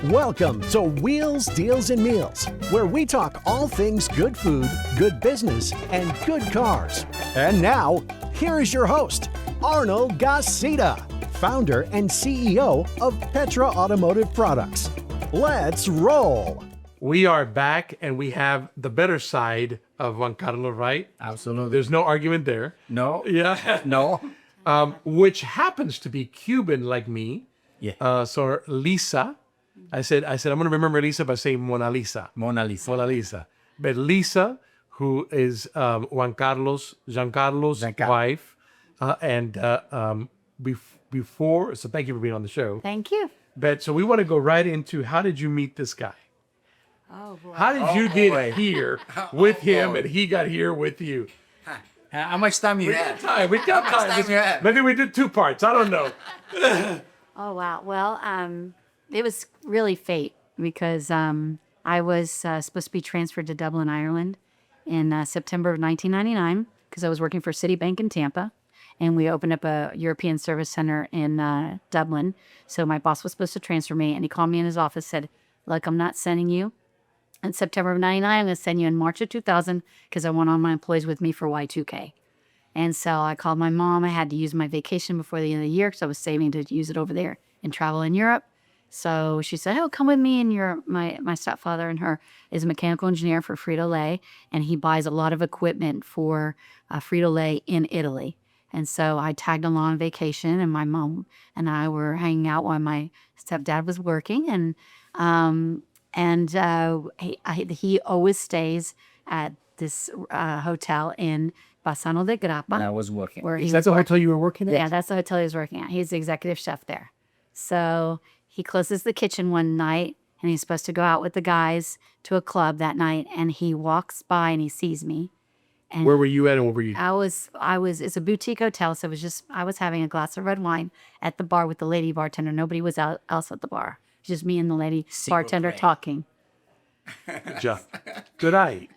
Welcome to Wheels, Deals, and Meals, where we talk all things good food, good business, and good cars. And now, here is your host, Arnold Gasita, founder and CEO of Petra Automotive Products. Let's roll. We are back, and we have the better side of Giancarlo, right? Absolutely. There's no argument there. No. Yeah. No. Which happens to be Cuban like me. Yeah. So Lisa, I said I'm going to remember Lisa by saying Mona Lisa. Mona Lisa. Mona Lisa. But Lisa, who is Giancarlo's wife, before, so thank you for being on the show. Thank you. But so we want to go right into, how did you meet this guy? Oh, boy. How did you get here with him and he got here with you? How much time you We have? got time. We got How much time you time. have? Maybe we did two parts. I don't know. Oh, wow. Well, it was really fate because I was supposed to be transferred to Dublin, Ireland in September of 1999 because I was working for Citibank in Tampa. And we opened up a European service center in Dublin. So my boss was supposed to transfer me, and he called me in his office, said, look, I'm not sending you in September of 99. I'm going to send you in March of 2000 because I want all my employees with me for Y2K. And so I called my mom. I had to use my vacation before the end of the year because I was saving to use it over there and travel in Europe. So she said, oh, come with me. And my stepfather and her is a mechanical engineer for Frito-Lay, and he buys a lot of equipment for Frito-Lay in Italy. And so I tagged along on vacation, and my mom and I were hanging out while my stepdad was working. And he always stays at this hotel in Bassano de Grappa. And I was working. Where That's the hotel you were working at? Yeah, that's the hotel he was working at. He's the executive chef there. So he closes the kitchen one night, and he's supposed to go out with the guys to a club that night. And he walks by and he sees me. And Where were you at and what were you? I was, it's a boutique hotel. So I was having a glass of red wine at the bar with the lady bartender. Nobody was else at the bar. Just me and the lady bartender talking. Good job. Good eye.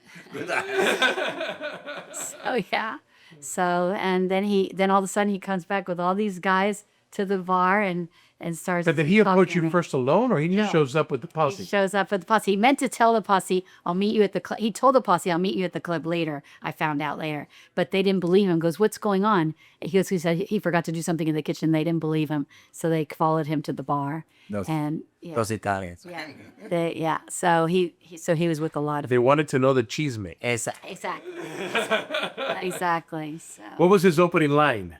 Oh yeah. So, and then all of a sudden he comes back with all these guys to the bar and starts. But did he approach talking you to me. first alone, or he just No. shows up with the He posse? shows up at the posse. He meant to tell the posse, I'll meet you at the club. He told the posse, I'll meet you at the club later. I found out later. But they didn't believe him. Goes, what's going on? He said he forgot to do something in the kitchen. They didn't believe him. So they followed him to the bar. Those Italians. Yeah. So he was with a lot of They wanted to know the cheese mate. Exactly. Exactly. So What was his opening line?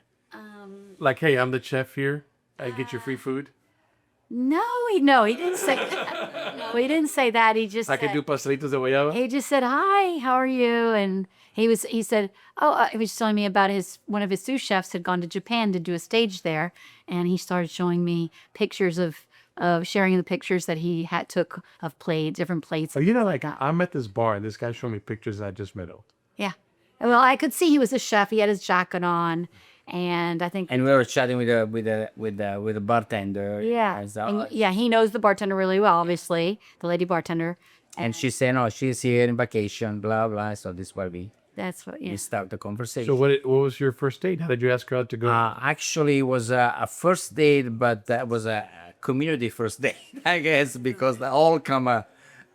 Like, hey, I'm the chef here. I get your free food. no, he didn't say that. No, he didn't say that. He just I said, could do pastelitos de guayaba. he just said, hi, how are you? And he said, he was telling me about one of his sous chefs had gone to Japan to do a stage there. And he started showing me pictures of sharing the pictures that he took of different plates. So, I'm at this bar and this guy showed me pictures I just met out. Yeah. Well, I could see he was a chef. He had his jacket on. And I think, And we were chatting with the bartender. yeah. And And, yeah, he knows the bartender really well, obviously, the lady bartender. And she said, no, she's here in vacation, blah, blah. So this is why we start the conversation. So what was your first date? How did you ask her out to go? Actually, it was a first date, but that was a community first date, I guess, because they all come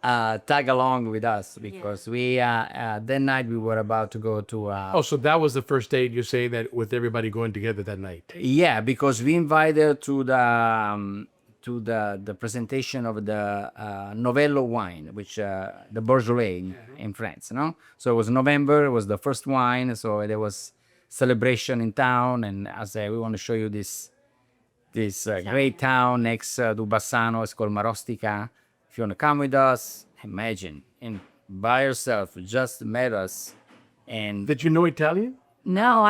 tag along with us because we that night we were about to go to So that was the first date, you're saying, that with everybody going together that night? yeah, because we invited to the presentation of the Novello wine, which the Beaujolais in France, no? So it was November, it was the first wine, so there was celebration in town, and I said, we want to show you this great town next to Bassano. It's called Marostica. If you want to come with us, imagine, and by yourself, just met us. And Did you know Italian? no,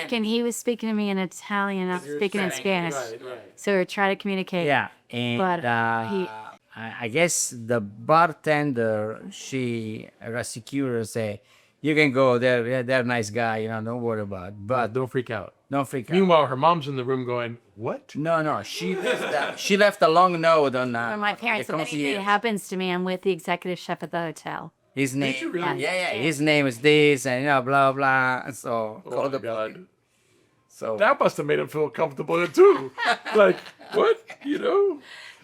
he was speaking to me in Italian. I was speaking in Spanish. Right. So we were trying to communicate. yeah, and But I guess the bartender, she secured her, say, you can go, they're a nice guy, don't worry about it. But Don't freak out. don't freak out. Meanwhile, her mom's in the room going, what? No, she left a long note on for my parents, the if anything concierge. happens to me, I'm with the executive chef at the hotel. His name, you really? yeah. His name is this, and blah blah. So Oh call my the God. So That must have made him feel comfortable too. Like, what?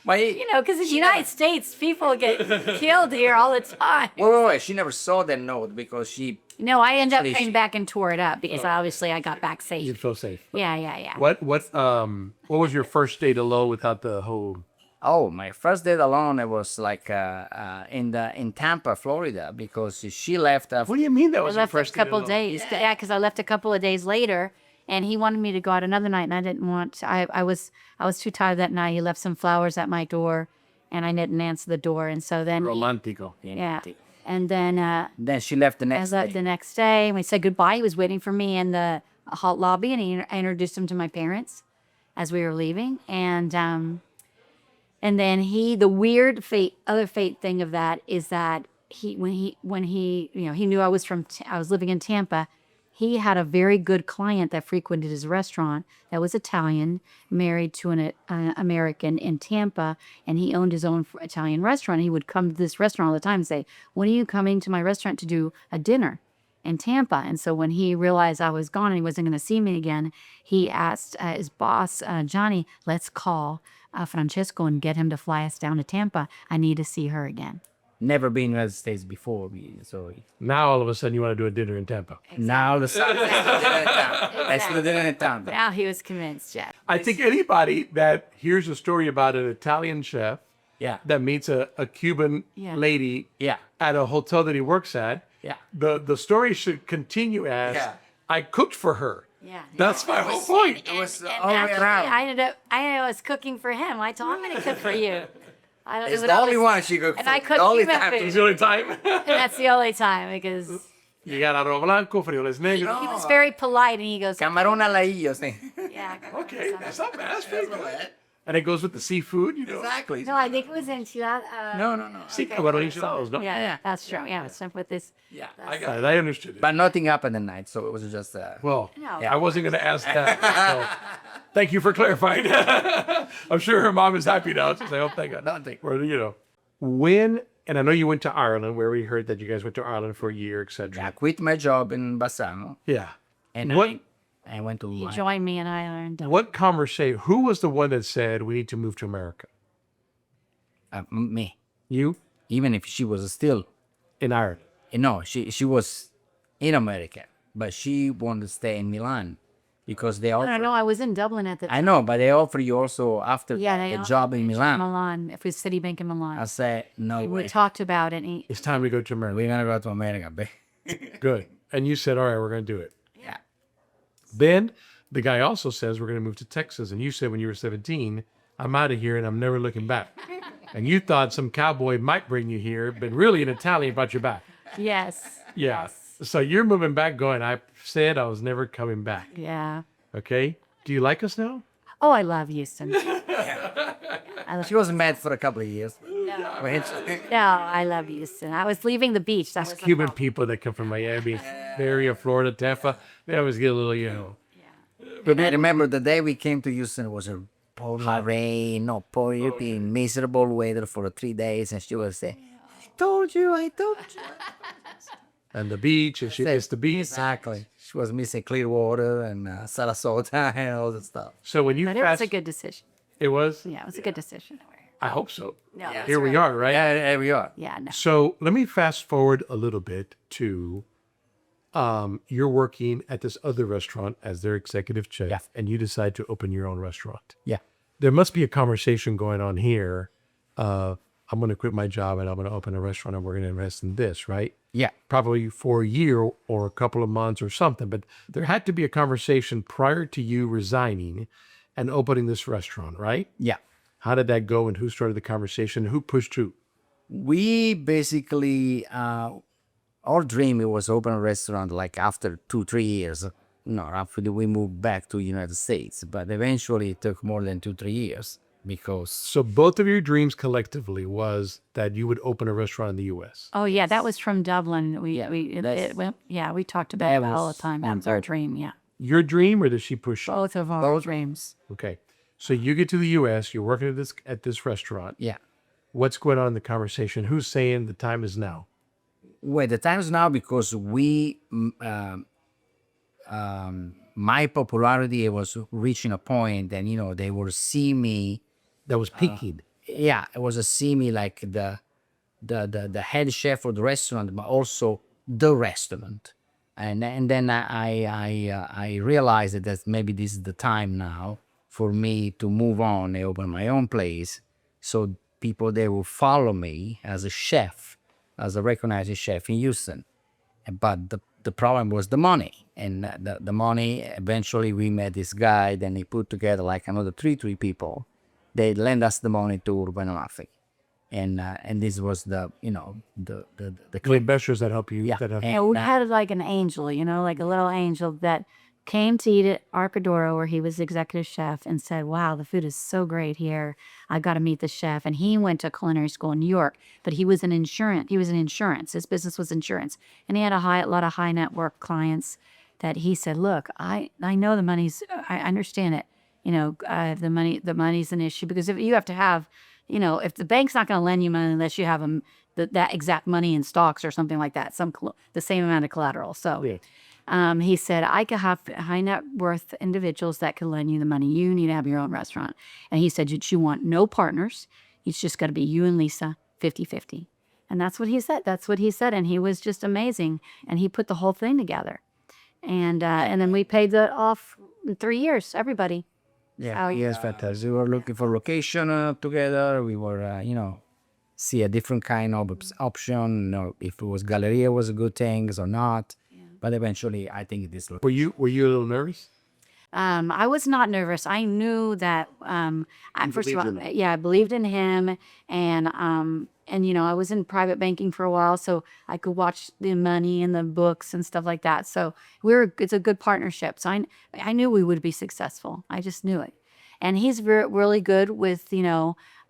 You know, because in the United States, people get killed here all the time. Wait. She never saw that note because she. No, I ended up coming back and tore it up because obviously I got back You safe. feel safe. Yeah. What was your first date alone without the whole? Oh, my first date alone, it was like in Tampa, Florida, because she left. What do you mean that I was your left a first date couple alone? days. Yeah, because I left a couple of days later, and he wanted me to go out another night, and I didn't want to. I was too tired that night. He left some flowers at my door, and I didn't answer the door, and so then Romantico. yeah, and then Then she left the I next left day. the next day, and we said goodbye. He was waiting for me in the hall lobby, and I introduced him to my parents as we were leaving, and then the weird other fate thing of that is that when he he knew I was I was living in Tampa. He had a very good client that frequented his restaurant that was Italian, married to an American in Tampa, and he owned his own Italian restaurant. He would come to this restaurant all the time and say, "When are you coming to my restaurant to do a dinner in Tampa?" And so when he realized I was gone and he wasn't going to see me again, he asked his boss, Johnny, "Let's call Francesco and get him to fly us down to Tampa. I need to see her again." Never been in the United States before, so Now all of a sudden you want to do a dinner in Tampa. now the sun. Let's do dinner in Tampa. Now he was convinced, Jeff. I think anybody that hears a story about an Italian chef Yeah, that meets a Cuban Yeah. lady yeah, at a hotel that he works at, yeah. the story should continue as Yeah. I cooked for her. Yeah. That's my whole point. It was And all the way actually, around. I was cooking for him. I told him I'm going to cook for you. It's the only one she cooked and for. I cooked the only Cuban time. food. It's the only time. And that's the only time because You got arroz blanco, frijoles negros. he was very polite and he goes, Camarón al ajillo, sí. yeah. Okay, that's not bad. That's pretty good. And it goes with the seafood, you know. Exactly. No, I think it was in Ciudad. No. Sí, camarón enchilados, no? Yeah, that's true. Yeah, it's with this. Yeah. I got it. I understood it. But nothing happened at night, so it was just. Well, No. I wasn't going to ask that. So thank you for clarifying. I'm sure her mom is happy now. So I hope they got nothing. Or, you know, when, and I know you went to Ireland, where we heard that you guys went to Ireland for a year, I etc. quit my job in Bassano, Yeah. and What I went to. He joined me in Ireland. what conversation? Who was the one that said we need to move to America? Me. You Even if she was still. in Ireland. No, she was in America, but she wanted to stay in Milan because they I offer. don't know. I was in Dublin at the time. I know, but they offer you also after Yeah, a job in Milan. Milan. If it was Citibank in Milan. I said no We way. talked about it. And It's time to go to America. We're gonna go to America, babe. Good. And you said, all right, we're going to do it. Yeah. Then the guy also says we're going to move to Texas. And you said when you were 17, I'm out of here and I'm never looking back. And you thought some cowboy might bring you here, but really an Italian brought you back. yes. Yeah. So you're moving back going, I said I was never coming back. Yeah. Okay. Do you like us now? Oh, I love Houston. She was mad for a couple of years. No, Wait. I love Houston. I was leaving the beach. That was the Cuban problem. people that come from Miami, area, Florida, Tampa, they always get a little, you know. But I remember the day we came to Houston, it was a pouring rain, pouring miserable weather for 3 days, and she was saying, I told you. And the beach, and she missed the beach. Exactly. She was missing Clearwater and Sarasota and all that stuff. So when you But it was fast, a good decision. it was? Yeah, it was a good decision. I hope so. No, that's Here we right. are, right? Yeah, there we are. Yeah, no. So let me fast forward a little bit to you're working at this other restaurant as their executive chef, Yeah. and you decide to open your own restaurant. Yeah. There must be a conversation going on here. I'm going to quit my job and I'm going to open a restaurant and we're going to invest in this, right? Yeah. Probably for a year or a couple of months or something. But there had to be a conversation prior to you resigning and opening this restaurant, right? Yeah. How did that go and who started the conversation? Who pushed who? We basically, our dream it was open a restaurant like after 2-3 years. No, after we moved back to United States, but eventually it took more than 2-3 years because So both of your dreams collectively was that you would open a restaurant in the U.S. Oh yeah, that was from Dublin. We talked about it all the time. That was our dream. Yeah, Your dream, or did she push you? both of our dreams. Okay. So you get to the U.S., you're working at this restaurant. yeah. What's going on in the conversation? Who's saying the time is now? Well, the time is now because my popularity was reaching a point and, they were seeing me. That was peaking. yeah, it was a semi like the head chef for the restaurant, but also the restaurant. And then I realized that maybe this is the time now for me to move on and open my own place, so people there will follow me as a chef, as a recognized chef in Houston. But the problem was the money, and the money. Eventually, we met this guy. Then he put together like another three people. They lend us the money to Urban Amalfi, and this was the The investors that help you. Yeah. That help And we had like an angel, like a little angel that came to eat at Arcadoro, where he was executive chef, and said, "Wow, the food is so great here. I got to meet the chef." And he went to culinary school in New York, but he was in insurance. He was in insurance. His business was insurance, and he had a lot of high net worth clients. That he said, "Look, I know the money's. I understand it. The money's an issue, because if you have to have, if the bank's not going to lend you money unless you have that exact money in stocks or something like that, the same amount of collateral." So he said, "I could have high net worth individuals that can lend you the money. You need to have your own restaurant." And he said, "You want no partners. It's just got to be you and Lisa, 50-50. And that's what he said. And he was just amazing. And he put the whole thing together. And then we paid that off in 3 years, everybody. Yeah, yes, fantastic. We were looking for location together. We were, see a different kind of option. If it was Galleria was a good thing or not. But eventually, I think this. Were you a little nervous? I was not nervous. I knew that. First of all, I believed in him, and I was in private banking for a while, so I could watch the money and the books and stuff like that. So it's a good partnership. So I knew we would be successful. I just knew it. And he's really good with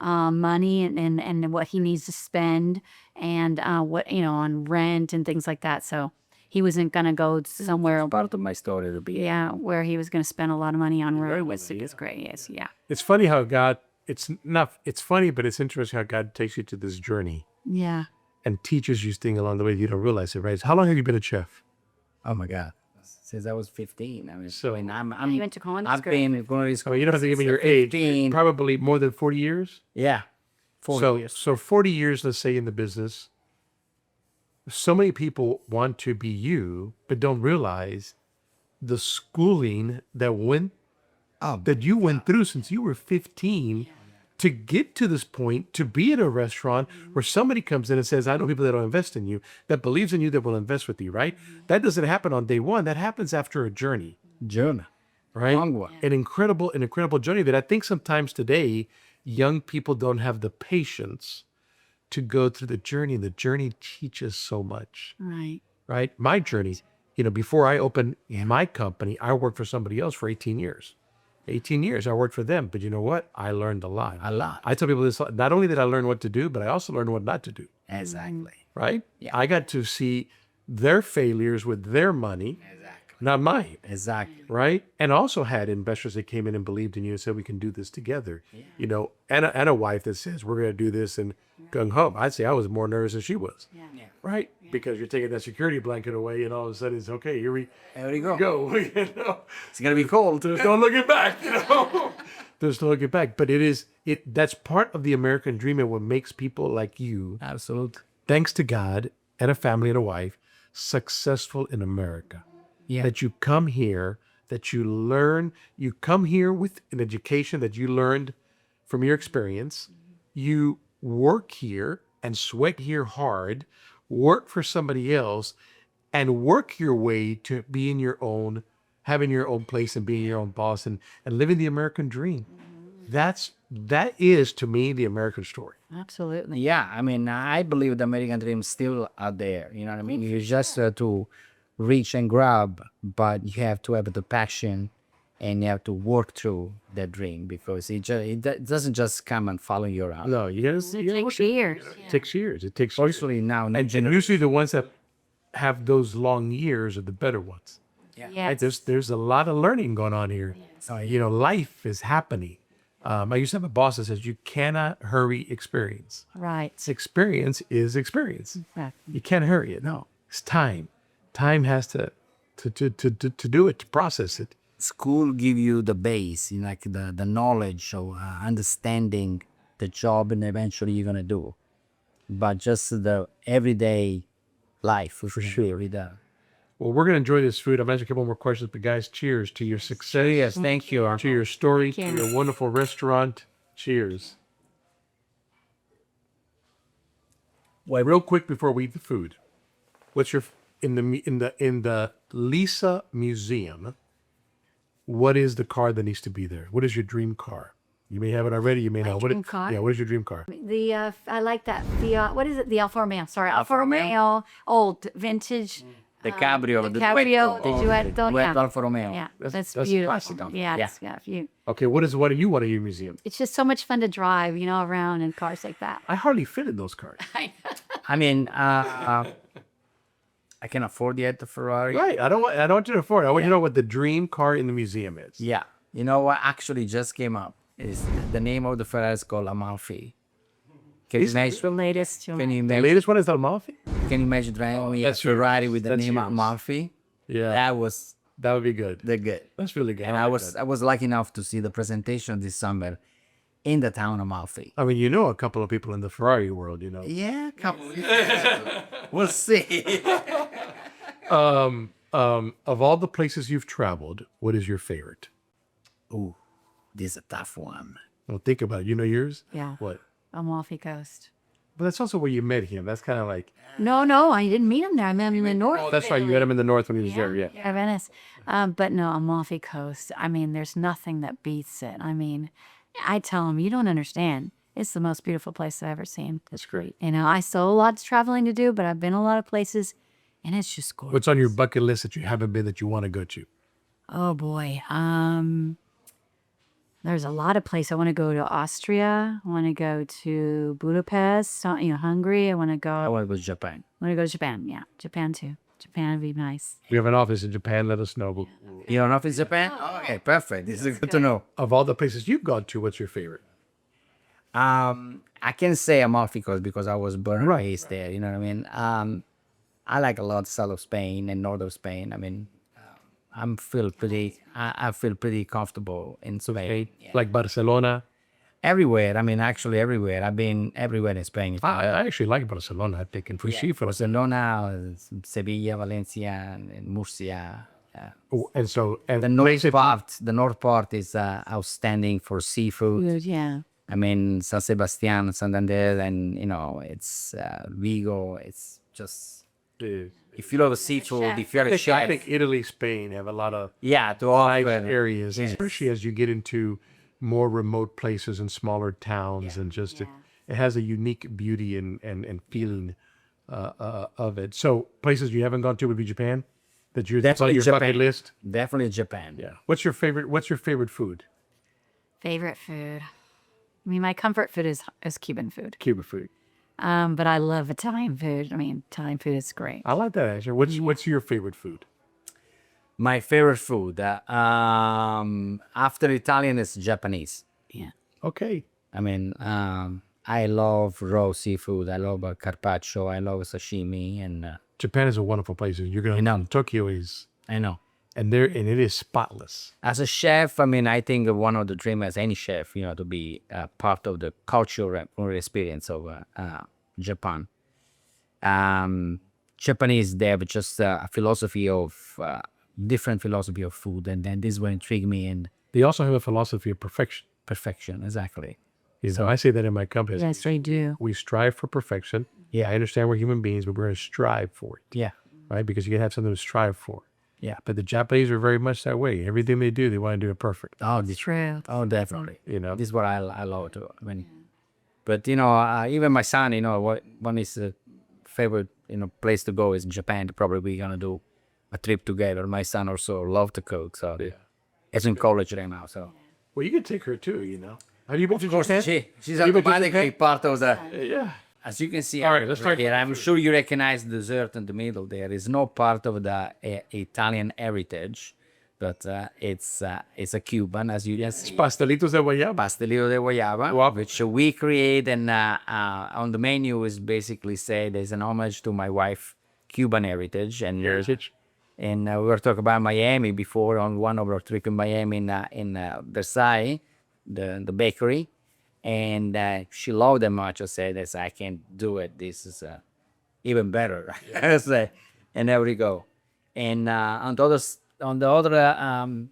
money and what he needs to spend, and what on rent and things like that. So he wasn't going to go somewhere. Part of my story to be. Where he was going to spend a lot of money on rent. It's great. Yes, yeah. It's funny how God. It's funny, but it's interesting how God takes you to this journey. Yeah. And teaches you things along the way. You don't realize it, right? How long have you been a chef? Oh my God. Since I was 15. I mean, You went to culinary I've school? been in culinary school. You don't have to give me your age. 15. Probably more than 40 years. Yeah. 40 years. So 40 years, let's say, in the business. So many people want to be you, but don't realize the schooling that you went through since you were 15 to get to this point, to be at a restaurant where somebody comes in and says, "I know people that will invest in you, that believes in you, that will invest with you," right? That doesn't happen on day one. That happens after a journey. Right? Long one. An incredible journey that I think sometimes today, young people don't have the patience to go through the journey. The journey teaches so much. Right? My journey, before I opened my company, I worked for somebody else for 18 years. 18 years I worked for them. But you know what? I learned a lot. I tell people this, not only did I learn what to do, but I also learned what not to do. Exactly. Right? Yeah. I got to see their failures with their money, not mine. Exactly. Right? And also had investors that came in and believed in you and said, "We can do this together." And a wife that says, "We're going to do this," and gung ho. I'd say I was more nervous than she was. Right? Because you're taking that security blanket away, and all of a sudden it's okay. Here we go. It's gonna be cold. There's no looking back. There's no looking back. But that's part of the American dream, and what makes people like you, Absolutely. thanks to God and a family and a wife, successful in America. Yeah. That you come here, that you learn, you come here with an education that you learned from your experience. You work here and sweat here hard, work for somebody else, and work your way to being your own, having your own place and being your own boss and living the American dream. That is to me the American story. Absolutely. Yeah, I mean, I believe the American dream is still out there. You know what I mean? You just to reach and grab, but you have to have the passion, and you have to work through that dream, because it doesn't just come and follow you around. No, you gotta It takes years. It takes years. It takes Especially now, and usually the ones that have those long years are the better ones. Right? Yes. There's a lot of learning going on here. Life is happening. I used to have a boss that says you cannot hurry experience. Right. Experience is experience. Exactly. You can't hurry it. No, it's time. Time has to do it, to process it. School give you the base, like the knowledge of understanding the job and eventually you're gonna do, but just the everyday life for sure. Well, we're going to enjoy this food. I'm going to ask you a couple more questions, but guys, cheers to your success. Yes, thank you. To your story, to Thank you. your wonderful restaurant. Cheers. Well, real quick before we eat the food, what's your in the Lisa Museum? What is the car that needs to be there? What is your dream car? You may have it already. You may not. dream car? Yeah. What is your dream car? The I like that. The what is it? The Alfa Romeo. Sorry, Alfa Romeo? Romeo, old vintage. The cabrio, The cabrio, the duetto, yeah. Alfa Romeo. Yeah, that's that's beautiful. classic, don't it? Yeah, Yeah. it's got you. Okay. What do you want in your museum? It's just so much fun to drive, around in cars like that. I hardly fit in those cars. I mean, I can afford yet the Ferrari. Right. I don't want you to afford it. I want you to know what the dream car in the museum is. Yeah. You know what actually just came up is the name of the Ferrari is called Amalfi. Can you The imagine? latest. Can you The imagine? latest one is the Amalfi. Can you imagine driving a that's Ferrari with the that's name yours. Amalfi? Yeah. That was That would be good. the good. That's really good. And I I like was that. I was lucky enough to see the presentation this summer in the town of Amalfi. I mean, you know a couple of people in the Ferrari world, you know. Yeah, couple. We'll see. Of all the places you've traveled, what is your favorite? Ooh, this is a tough one. Well, think about it. You know yours? Yeah. What? Amalfi Coast. But that's also where you met him. That's kind of like, No, I didn't meet him there. I met him in the north. that's right. You met him in the north when he was there. Yeah. Venice. But no, Amalfi Coast. I mean, there's nothing that beats it. I mean, I tell him, you don't understand. It's the most beautiful place I've ever seen. That's great. I still have lots of traveling to do, but I've been a lot of places, and it's just gorgeous. What's on your bucket list that you haven't been that you want to go to? Oh boy. There's a lot of places. I want to go to Austria. I want to go to Budapest. Hungary. I want to I go. went with Japan. I want to go to Japan. Yeah, Japan too. Japan would be nice. We have an office in Japan. Let us know. But You don't know if it's Japan? Okay, perfect. This is good to know. of all the places you've gone to, what's your favorite? I can say Amalfi Coast because I was born and raised there. You know what I mean? I like a lot south of Spain and north of Spain. I mean, I feel pretty comfortable in Spain. Like Barcelona? Everywhere. I mean, actually everywhere. I've been everywhere in Spain. I actually like Barcelona. I've taken free seafood. Barcelona, Sevilla, Valencia, and Murcia. Oh, and The north part is outstanding for seafood. Food, yeah. I mean, San Sebastian, Santander, and it's Vigo. It's just if you love seafood, if you're a I chef, think Italy, Spain have a lot of yeah, to nice offer areas, Yes. especially as you get into more remote places and smaller towns, and just it has a unique beauty and feeling of it. So places you haven't gone to would be Japan. That's on Definitely your bucket Japan. list. Definitely Japan. Yeah. What's your favorite food? Favorite food. I mean, my comfort food is Cuban food. Cuban food. But I love Italian food. I mean, Italian food is great. I like that actually. What's your favorite food? My favorite food after Italian is Japanese. Yeah. Okay. I mean, I love raw seafood. I love carpaccio. I love sashimi, and Japan is a wonderful place. You're gonna I know. Tokyo is I know. and it is spotless. As a chef, I mean, I think one of the dreams as any chef, to be part of the cultural experience of Japan. Japanese, they have just a philosophy of different philosophy of food, and then this will intrigue me and They also have a philosophy of perfection. perfection. Exactly. So I say that in my company. Yes, they do. We strive for perfection. Yeah. I understand we're human beings, but we're going to strive for it, Yeah. right? Because you can have something to strive for. Yeah. But the Japanese are very much that way. Everything they do, they want to do it perfect. Oh, this, True. oh, definitely. This is what I love too. I mean, but even my son, one is favorite place to go is Japan. Probably we're gonna do a trip together. My son also love to cook, so it's in college right now. So Well, you can take her too, Have you been to Japan? she's You been to automatically part of the. Yeah. As you can see, All right, let's try here, I'm sure you recognize the dessert in the middle. There is no part of the Italian heritage, but it's a Cuban, as you just see. Pastelitos de guayaba. Pastelillo de guayaba, which we create, and on the menu is basically said as an homage to my wife, Cuban heritage, and we were talking about Miami before on one of our trip in Miami in Versailles, the bakery. And she loved them much. I said, I can't do it. This is even better. I say, and there we go. And on the other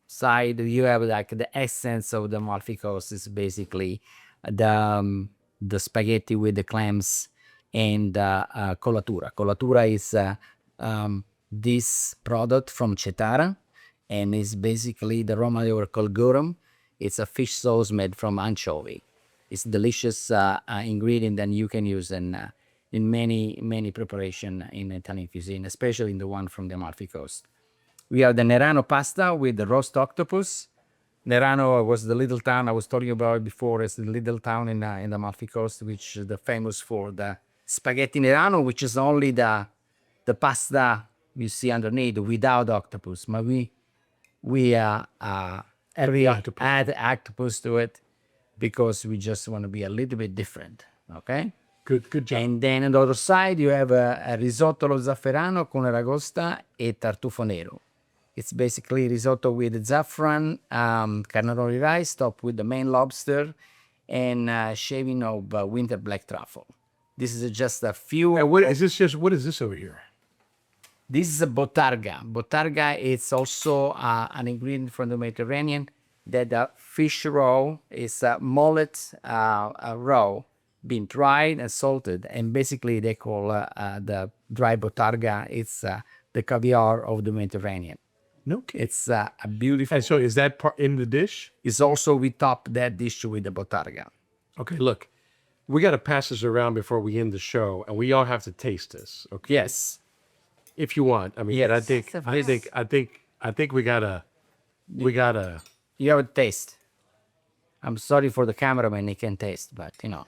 side, you have like the essence of the Amalfi Coast is basically the spaghetti with the clams and colatura. Colatura is this product from Cetara, and it's basically the Roma they were called garum. It's a fish sauce made from anchovy. It's delicious ingredient that you can use in many preparation in Italian cuisine, especially in the one from the Amalfi Coast. We have the Nerano pasta with the roast octopus. Nerano was the little town I was talking about before. It's the little town in the Amalfi Coast, which is famous for the spaghetti Nerano, which is only the pasta you see underneath without octopus. But we add octopus to it because we just want to be a little bit different. Okay. Good job. And then on the other side, you have a risotto allo zafferano con aragosta e tartufo nero. It's basically risotto with saffron, carnaroli rice, topped with the Maine lobster, and shaving of winter black truffle. This is just a few. And what is this over here? This is a botarga. Botarga is also an ingredient from the Mediterranean. That fish roe is a mullet roe, been dried and salted, and basically they call the dry botarga. It's the caviar of the Mediterranean. No kidding. It's a beautiful. And so is that part in the dish? It's also we top that dish with the botarga. Okay, look, we got to pass this around before we end the show, and we all have to taste this. Okay, Yes. if you want. I mean, Yes. I think we gotta. You have a taste. I'm sorry for the cameraman; he can taste, but you know.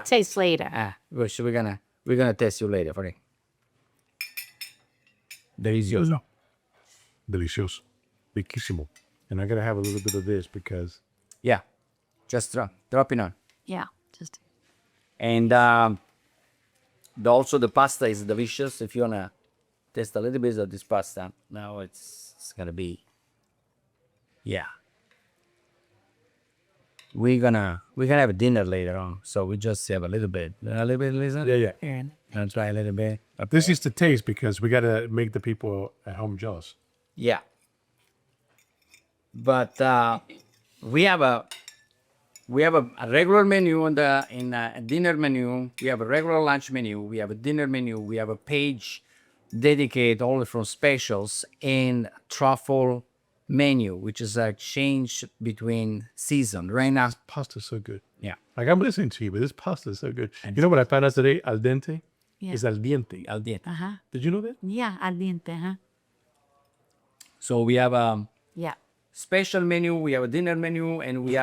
Taste later. We're gonna test you later for it. Delicioso. Delicioso, riquísimo. And I gotta have a little bit of this because Yeah, just drop it on. Yeah. Just And also the pasta is delicious. If you wanna taste a little bit of this pasta, now it's gonna be. Yeah. We're gonna have a dinner later on, so we just have a little bit, listen. yeah. I'll try a little bit. This is the taste because we gotta make the people at home jealous. Yeah. But we have a regular menu in a dinner menu. We have a regular lunch menu. We have a dinner menu. We have a page dedicated only from specials and truffle menu, which is a change between season. Right now, Pasta's so good. yeah. Like I'm listening to you, but this pasta is so good. You know what I found out today? Al dente. Yeah. It's al diente. Al dente. Did you know that? yeah, al dente, huh? So we have a Yeah. special menu, we have a dinner menu, and we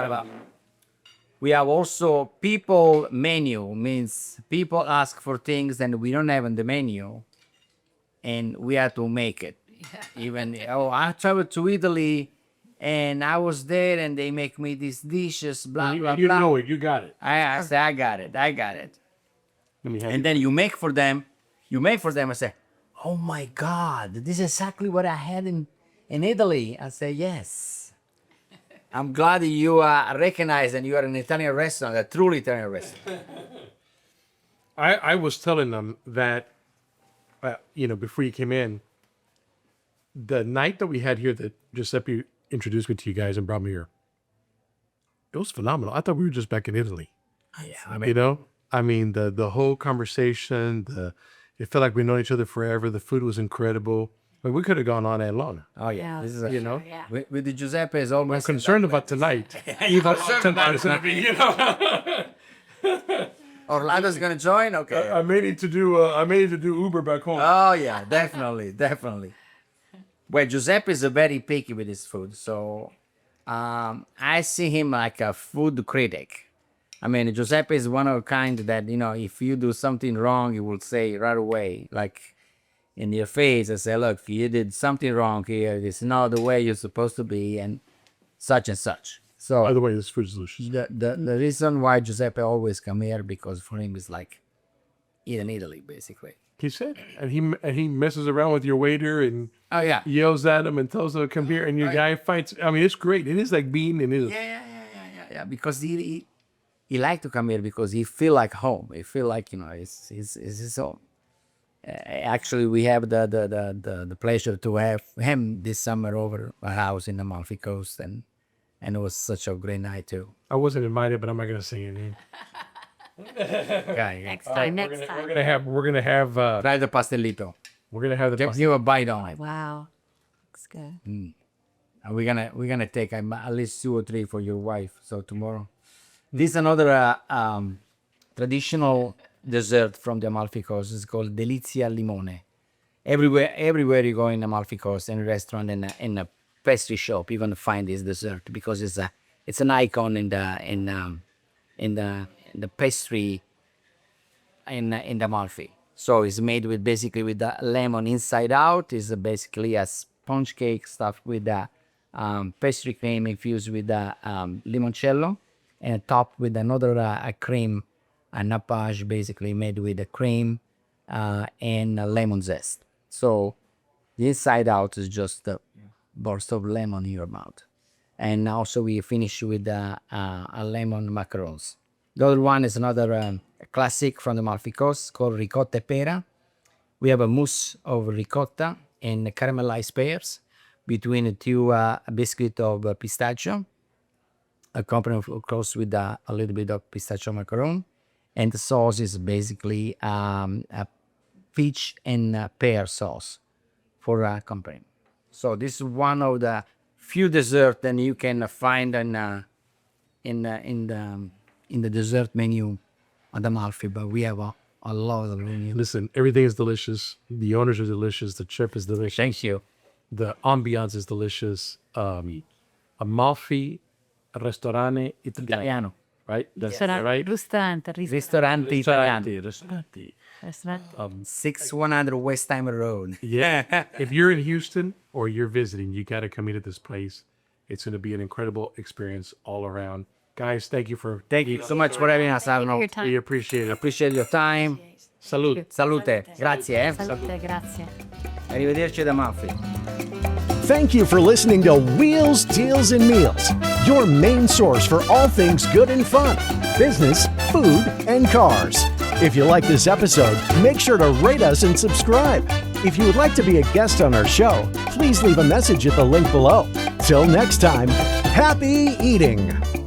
have also people menu. Means people ask for things and we don't have on the menu, and we have to make it. Even I traveled to Italy, and I was there, and they make me these dishes. Blah blah You blah. know it. You got it. I say I got it. Let me have And then you make for them. I say, oh my God, this is exactly what I had in Italy. I say, yes. I'm glad that you recognize and you are an Italian restaurant, a truly Italian restaurant. I was telling them that, before you came in, the night that we had here that Giuseppe introduced me to you guys and brought me here, it was phenomenal. I thought we were just back in Italy. Yeah, I mean, the whole conversation, it felt like we known each other forever. The food was incredible. But we could have gone on and long. Oh yeah, Yeah. this is Yeah. with the Giuseppe is almost. I'm concerned about tonight. Tonight's gonna be, Orlando's gonna join. Okay. I may need to do Uber back home. Oh yeah, definitely. Well, Giuseppe is very picky with his food, so I see him like a food critic. I mean, Giuseppe is one of a kind that if you do something wrong, he will say right away, like in your face, and say, "Look, you did something wrong here. It's not the way you're supposed to be, and such and such." So By the way, this food is delicious. the reason why Giuseppe always come here because for him it's like eat in Italy, basically. He said, and he messes around with your waiter and Oh yeah. yells at him and tells him to come here, and your guy fights. I mean, it's great. It is like being in Italy. Yeah. yeah. Because he like to come here because he feel like home. He feel like it's his home. Actually, we have the pleasure to have him this summer over our house in the Amalfi Coast, and it was such a great night too. I wasn't invited, but I'm not gonna say your name. Okay, Next time. We're gonna have try the pastelito. we're gonna have the Give you a bite on it. Wow. Looks good. And we're gonna take at least 2 or 3 for your wife. So tomorrow, this is another traditional dessert from the Amalfi Coast. It's called Delizia Limone. Everywhere you go in Amalfi Coast, in a restaurant, in a pastry shop, you're gonna find this dessert because it's an icon in the pastry in the Amalfi. So it's made with basically with the lemon inside out. It's basically a sponge cake stuffed with the pastry cream infused with the limoncello, and topped with another a cream, a nappage basically made with the cream and lemon zest. So the inside out is just a burst of lemon in your mouth. And also we finish with a lemon macarons. The other one is another classic from the Amalfi Coast called ricotta e pera. We have a mousse of ricotta and caramelized pears between the two biscuit of pistachio, accompanied of course with a little bit of pistachio macaron. And the sauce is basically a peach and pear sauce for accompanying. So this is one of the few desserts that you can find in the dessert menu at Amalfi, but we have a lot of them. Listen, everything is delicious. The owners are delicious. The chef is delicious. Thank you. The ambiance is delicious. Amalfi Ristorante Italiano, right? That's right. Ristorante. Ristorante Italiano. Ristorante. Restaurant. 6100 Westheimer Road. Yeah. If you're in Houston or you're visiting, you got to come into this place. It's going to be an incredible experience all around. Guys, thank you So much for having us. I Your time. We appreciate it. appreciate your time. Salute. Salute. Grazie. Salute, grazie. Arrivederci da Amalfi. Thank you for listening to Wheels, Deals, and Meals, your main source for all things good and fun, business, food, and cars. If you like this episode, make sure to rate us and subscribe. If you would like to be a guest on our show, please leave a message at the link below. Till next time, happy eating!